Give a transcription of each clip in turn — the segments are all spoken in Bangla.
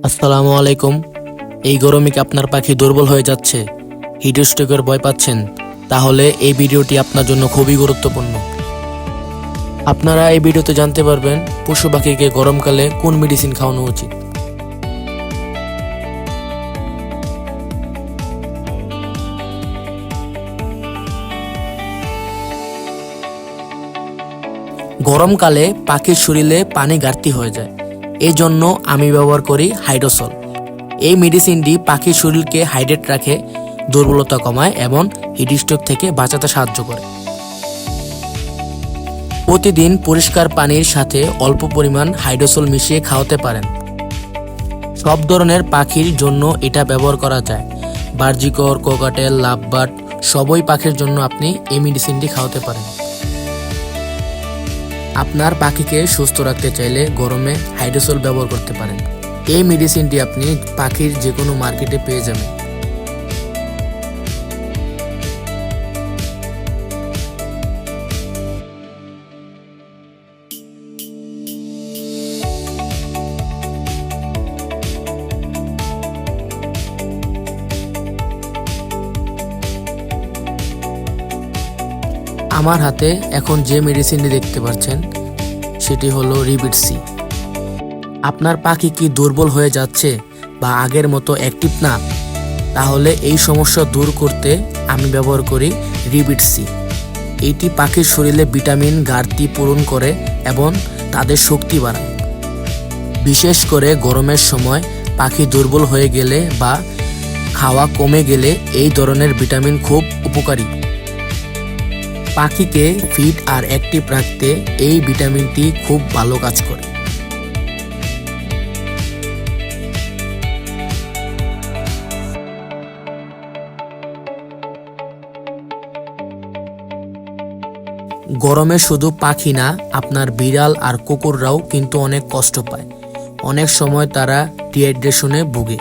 আসসালামু আলাইকুম। এই গরমে কি আপনার পাখি দুর্বল হয়ে যাচ্ছে, হিট স্ট্রোকের ভয় পাচ্ছেন? তাহলে এই ভিডিওটি আপনার জন্য খুবই গুরুত্বপূর্ণ। আপনারা এই ভিডিওতে জানতে পারবেন পশু পাখিকে গরমকালে কোন মেডিসিন খাওয়ানো উচিত। গরমকালে পাখির শরীরে পানি ঘাটতি হয়ে যায়, এই জন্য আমি ব্যবহার করি হাইড্রোসল। এই মেডিসিনটি পাখির শরীরকে হাইড্রেট রাখে, দুর্বলতা কমায় এবং হিট স্ট্রোক থেকে বাঁচাতে সাহায্য করে। প্রতিদিন পরিষ্কার পানির সাথে অল্প পরিমাণ হাইড্রোসল মিশিয়ে খাওয়াতে পারেন। সব ধরনের পাখির জন্য এটা ব্যবহার করা যায়। বার্জিকর, কোকাটেল, লাভবার্ড সবই পাখির জন্য আপনি এই মেডিসিনটি খাওয়াতে পারেন। আপনার পাখিকে সুস্থ রাখতে চাইলে গরমে হাইড্রোসল ব্যবহার করতে পারেন। এই মেডিসিনটি আপনি পাখির যে কোনো মার্কেটে পেয়ে যাবেন। আমার হাতে এখন যে মেডিসিনটি দেখতে পাচ্ছেন সেটি হলো রিবিট সি। আপনার পাখি কি দুর্বল হয়ে যাচ্ছে বা আগের মতো অ্যাক্টিভ না? তাহলে এই সমস্যা দূর করতে আমি ব্যবহার করি রিবিট সি। এটি পাখির শরীরে ভিটামিন ঘাটতি পূরণ করে এবং তাদের শক্তি বাড়ায়। বিশেষ করে গরমের সময় পাখি দুর্বল হয়ে গেলে বা খাওয়া কমে গেলে এই ধরনের ভিটামিন খুব উপকারী। পাখিকে ফিট আর অ্যাক্টিভ রাখতে এই ভিটামিনটি খুব ভালো কাজ করে। গরমে শুধু পাখি না, আপনার বিড়াল আর কুকুররাও কিন্তু অনেক কষ্ট পায়। অনেক সময় তারা ডিহাইড্রেশনে ভোগে।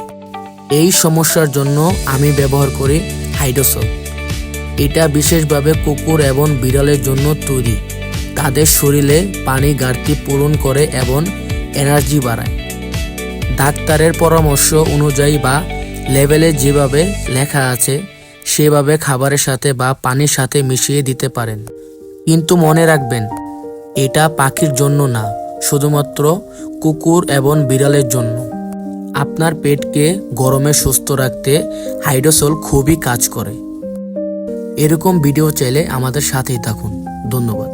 এই সমস্যার জন্য আমি ব্যবহার করি হাইড্রোসল। এটা বিশেষভাবে কুকুর এবং বিড়ালের জন্য তৈরি। তাদের শরীরে পানি ঘাটতি পূরণ করে এবং এনার্জি বাড়ায়। ডাক্তারের পরামর্শ অনুযায়ী বা লেবেলে যেভাবে লেখা আছে সেভাবে খাবারের সাথে বা পানির সাথে মিশিয়ে দিতে পারেন। কিন্তু মনে রাখবেন, এটা পাখির জন্য না, শুধুমাত্র কুকুর এবং বিড়ালের জন্য। আপনার পেটকে গরমে সুস্থ রাখতে হাইড্রোসল খুবই কাজ করে। এরকম ভিডিও চাইলে আমাদের সাথেই থাকুন। ধন্যবাদ।